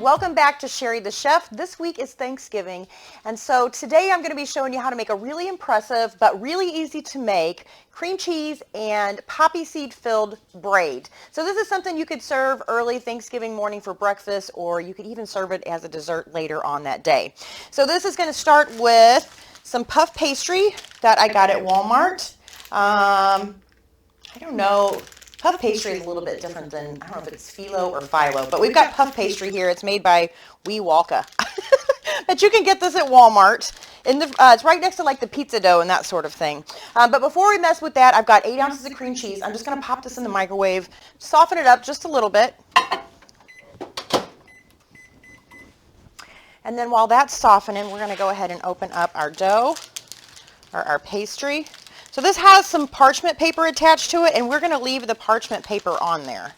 Welcome back to Cheri the Chef. This week is Thanksgiving, and so today I'm going to be showing you how to make a really impressive but really easy to make cream cheese and poppy seed filled braid. So this is something you could serve early Thanksgiving morning for breakfast, or you could even serve it as a dessert later on that day. So this is going to start with some puff pastry that I got at Walmart. I don't know. Puff pastry is a little bit different than, I don't know if it's phyllo or phyllo, but we've got puff pastry here. It's made by Wee Walka. But you can get this at Walmart. It's right next to like the pizza dough and that sort of thing. But before we mess with that, I've got 8 ounces of cream cheese. I'm just going to pop this in the microwave, soften it up just a little bit. And then while that's softening, we're going to go ahead and open up our dough, or our pastry. So this has some parchment paper attached to it, and we're going to leave the parchment paper on there.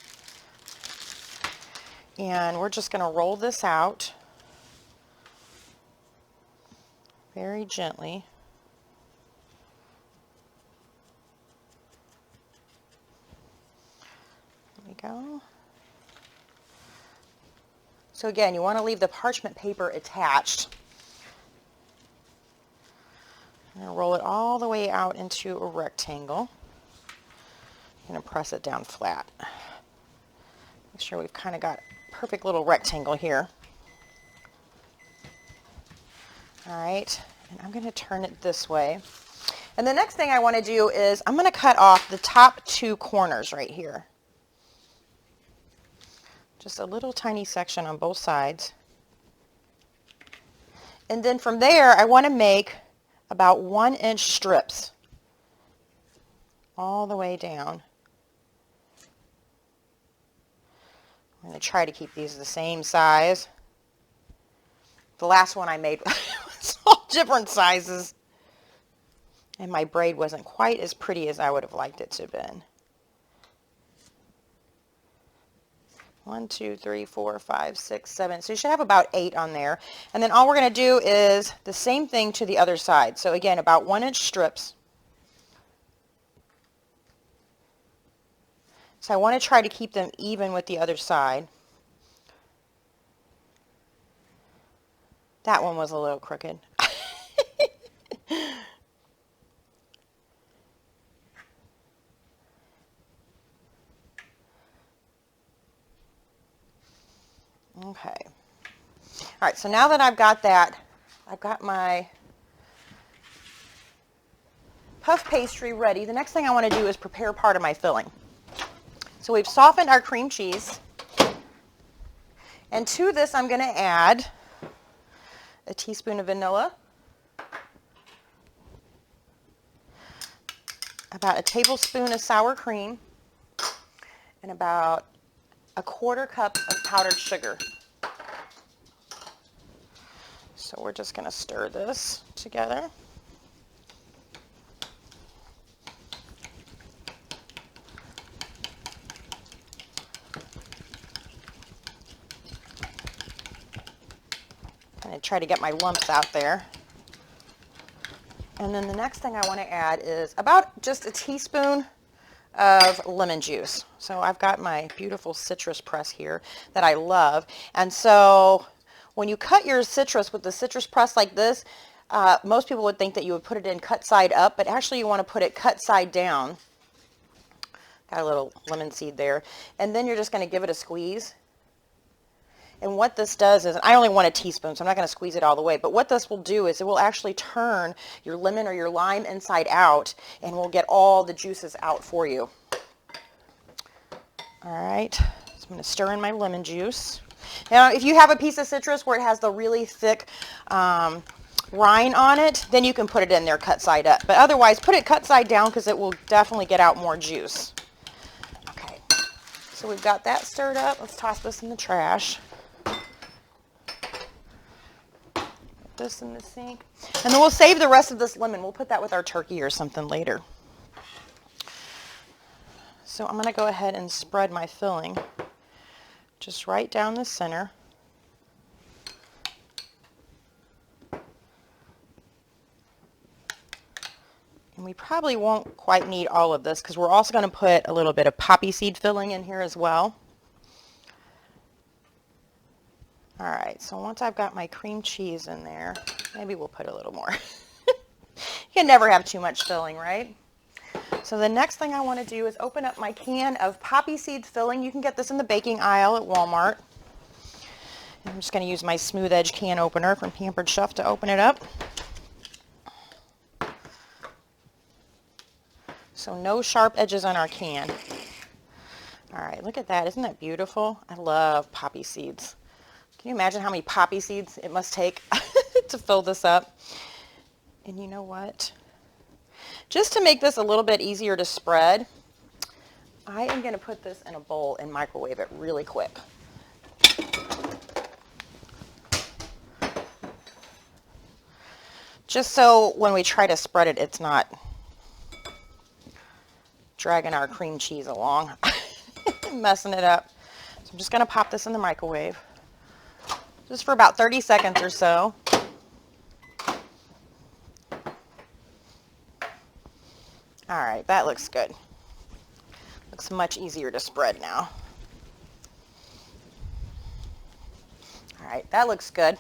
And we're just going to roll this out very gently. There we go. So again, you want to leave the parchment paper attached. I'm going to roll it all the way out into a rectangle. I'm going to press it down flat. Make sure we've kind of got a perfect little rectangle here. All right, and I'm going to turn it this way. And the next thing I want to do is I'm going to cut off the top 2 corners right here. Just a little tiny section on both sides. And then from there, I want to make about 1-inch strips all the way down. I'm going to try to keep these the same size. The last one I made was all different sizes, and my braid wasn't quite as pretty as I would have liked it to have been. 1, 2, 3, 4, 5, 6, 7. So you should have about 8 on there. And then all we're going to do is the same thing to the other side. So again, about 1-inch strips. So I want to try to keep them even with the other side. That one was a little crooked. Okay. All right, so now that I've got that, I've got my puff pastry ready. The next thing I want to do is prepare part of my filling. So we've softened our cream cheese. And to this, I'm going to add a teaspoon of vanilla, about a tablespoon of sour cream, and about a 1/4 cup of powdered sugar. So we're just going to stir this together. And I try to get my lumps out there. And then the next thing I want to add is about just a teaspoon of lemon juice. So I've got my beautiful citrus press here that I love. And so when you cut your citrus with the citrus press like this, most people would think that you would put it in cut side up, but actually you want to put it cut side down. Got a little lemon seed there. And then you're just going to give it a squeeze. And what this does is, I only want a teaspoon, so I'm not going to squeeze it all the way, but what this will do is it will actually turn your lemon or your lime inside out, and will get all the juices out for you. All right, so I'm going to stir in my lemon juice. Now, if you have a piece of citrus where it has the really thick rind on it, then you can put it in there cut side up. But otherwise, put it cut side down because it will definitely get out more juice. Okay, so we've got that stirred up. Let's toss this in the trash. This in the sink, and then we'll save the rest of this lemon. We'll put that with our turkey or something later. So I'm going to go ahead and spread my filling just right down the center. And we probably won't quite need all of this because we're also going to put a little bit of poppy seed filling in here as well. right, so once I've got my cream cheese in there, maybe we'll put a little more. You can never have too much filling, right? So the next thing I want to do is open up my can of poppy seed filling. You can get this in the baking aisle at Walmart. I'm just going to use my smooth edge can opener from Pampered Chef to open it up. So no sharp edges on our can. All right, look at that. Isn't that beautiful? I love poppy seeds. Can you imagine how many poppy seeds it must take to fill this up? And you know what? Just to make this a little bit easier to spread, I am going to put this in a bowl and microwave it really quick. Just so when we try to spread it, it's not dragging our cream cheese along, messing it up. So I'm just going to pop this in the microwave, just for about 30 seconds or so. All right, that looks good. Looks much easier to spread now. All right, that looks good.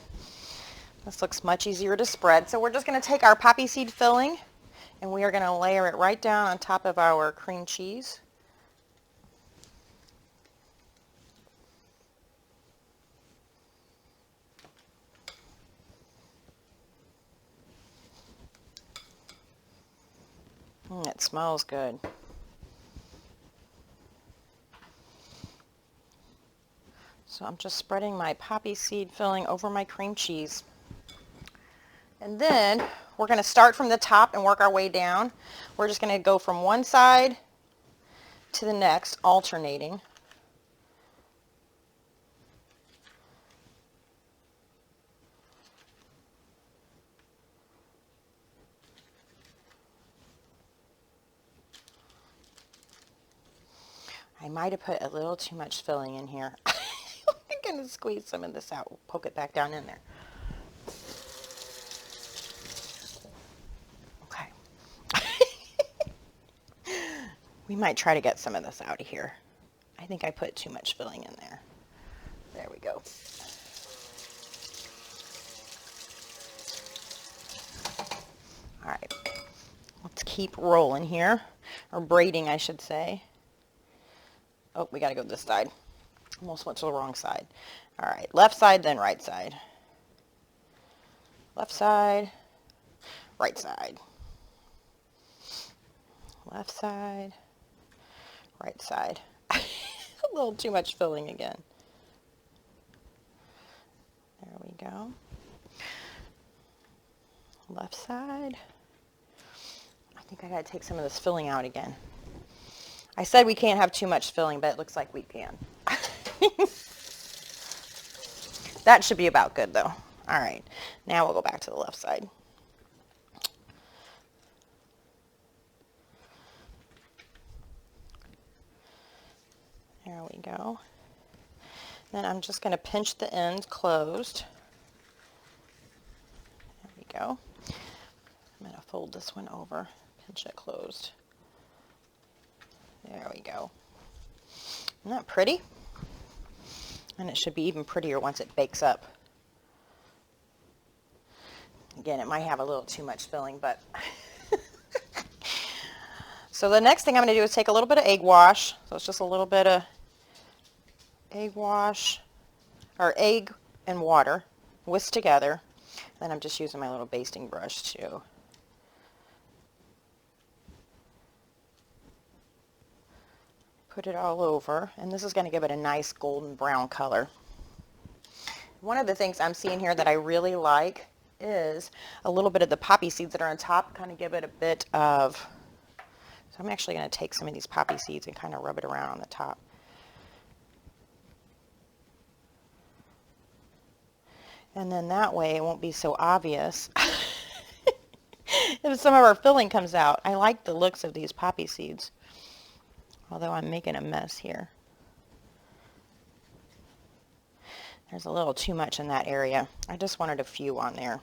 This looks much easier to spread. So we're just going to take our poppy seed filling and we are going to layer it right down on top of our cream cheese. It smells good. So I'm just spreading my poppy seed filling over my cream cheese. And then we're going to start from the top and work our way down. We're just going to go from one side to the next, alternating. I might have put a little too much filling in here. I'm going to squeeze some of this out. We'll poke it back down in there. Okay. We might try to get some of this out of here. I think I put too much filling in there. There we go. All right. Let's keep rolling here, or braiding, I should say. Oh, we got to go this side. Almost went to the wrong side. All right, left side, then right side. Left side, right side. Left side, right side. A little too much filling again. There we go. Left side. I think I got to take some of this filling out again. I said we can't have too much filling, but it looks like we can. That should be about good though. All right, now we'll go back to the left side. There we go. Then I'm just going to pinch the ends closed. There we go. I'm going to fold this one over, pinch it closed. There we go. Isn't that pretty? And it should be even prettier once it bakes up. Again, it might have a little too much filling, but... So the next thing I'm going to do is take a little bit of egg wash. So it's just a little bit of egg wash, or egg and water whisked together. Then I'm just using my little basting brush to put it all over, and this is going to give it a nice golden brown color. One of the things I'm seeing here that I really like is a little bit of the poppy seeds that are on top, kind of give it a bit of, so I'm actually going to take some of these poppy seeds and kind of rub it around on the top. And then that way it won't be so obvious if some of our filling comes out. I like the looks of these poppy seeds, although I'm making a mess here. There's a little too much in that area. I just wanted a few on there.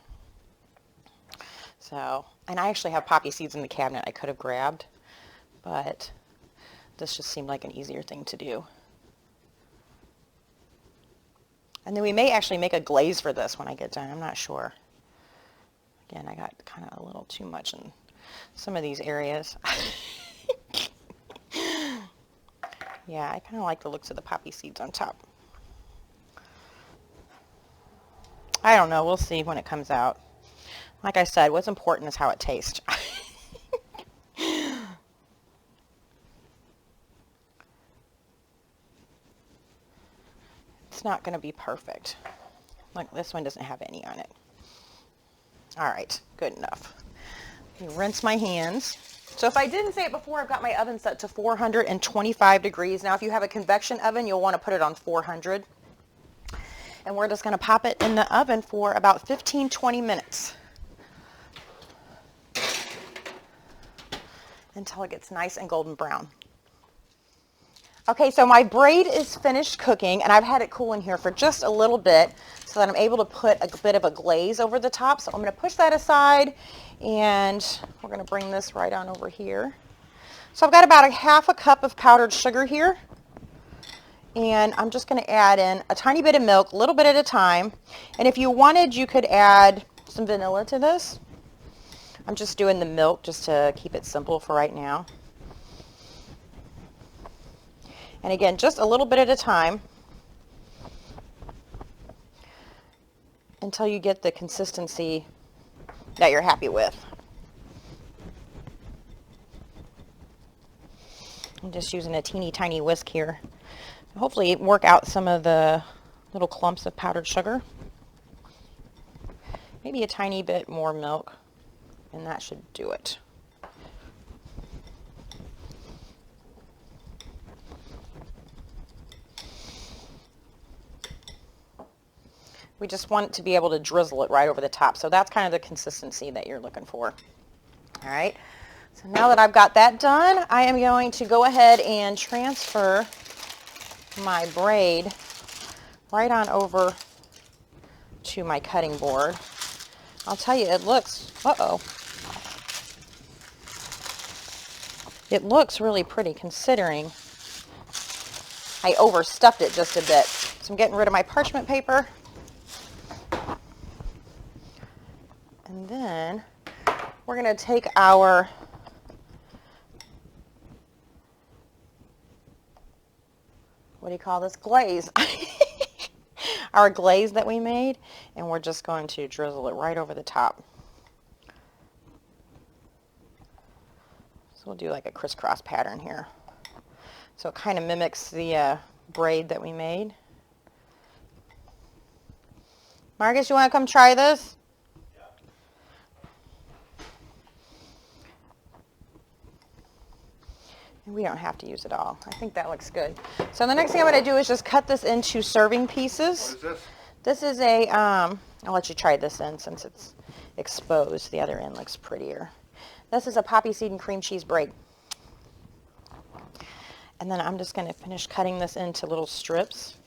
So, and I actually have poppy seeds in the cabinet I could have grabbed, but this just seemed like an easier thing to do. And then we may actually make a glaze for this when I get done. I'm not sure. Again, I got kind of a little too much in some of these areas. Yeah, I kind of like the looks of the poppy seeds on top. I don't know. We'll see when it comes out. Like I said, what's important is how it tastes. It's not going to be perfect. Look, this one doesn't have any on it. All right, good enough. Let me rinse my hands. So if I didn't say it before, I've got my oven set to 425 degrees. Now, if you have a convection oven, you'll want to put it on 400. And we're just going to pop it in the oven for about 15-20 minutes. Until it gets nice and golden brown. Okay, so my braid is finished cooking, and I've had it cool in here for just a little bit so that I'm able to put a bit of a glaze over the top. So I'm going to push that aside, and we're going to bring this right on over here. So I've got about a half a cup of powdered sugar here, and I'm just going to add in a tiny bit of milk, a little bit at a time. And if you wanted, you could add some vanilla to this. I'm just doing the milk just to keep it simple for right now. And again, just a little bit at a time until you get the consistency that you're happy with. I'm just using a teeny tiny whisk here. Hopefully work out some of the little clumps of powdered sugar. Maybe a tiny bit more milk, and that should do it. We just want to be able to drizzle it right over the top. So that's kind of the consistency that you're looking for. All right. So now that I've got that done, I am going to go ahead and transfer my braid right on over to my cutting board. I'll tell you, it looks, it looks really pretty considering I overstuffed it just a bit. So I'm getting rid of my parchment paper. And then we're going to take our what do you call this? Glaze. Our glaze that we made, and we're just going to drizzle it right over the top. So we'll do like a crisscross pattern here. So it kind of mimics the braid that we made. Marcus, you want to come try this? We don't have to use it all. I think that looks good. So the next thing I'm going to do is just cut this into serving pieces. What is this? This is a, I'll let you try this end since it's exposed. The other end looks prettier. This is a poppy seed and cream cheese braid. And then I'm just going to finish cutting this into little strips.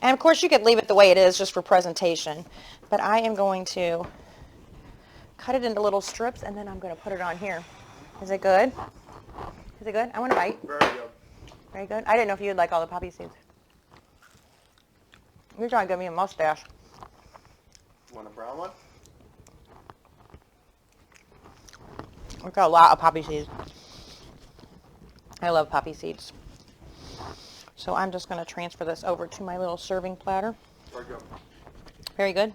And of course you could leave it the way it is just for presentation. But I am going to cut it into little strips, and then I'm going to put it on here. Is it good? Is it good? I want to bite. Very good. Very good. I didn't know if you'd like all the poppy seeds. You're trying to give me a mustache. Want a brown one? We've got a lot of poppy seeds. I love poppy seeds. So I'm just going to transfer this over to my little serving platter. Very good. Very good.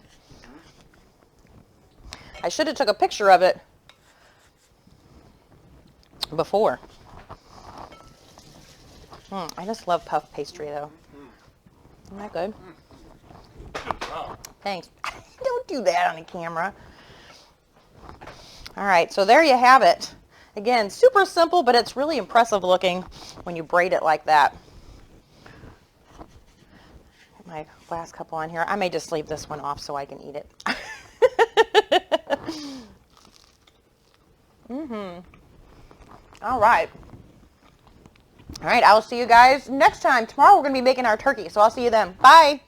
I should have took a picture of it before. I just love puff pastry though. Isn't that good? Good job. Thanks. Don't do that on the camera. All right, so there you have it. Again, super simple, but it's really impressive looking when you braid it like that. Get my last couple on here. I may just leave this one off so I can eat it. All right. All right, I will see you guys next time. Tomorrow we're going to be making our turkey, so I'll see you then. Bye.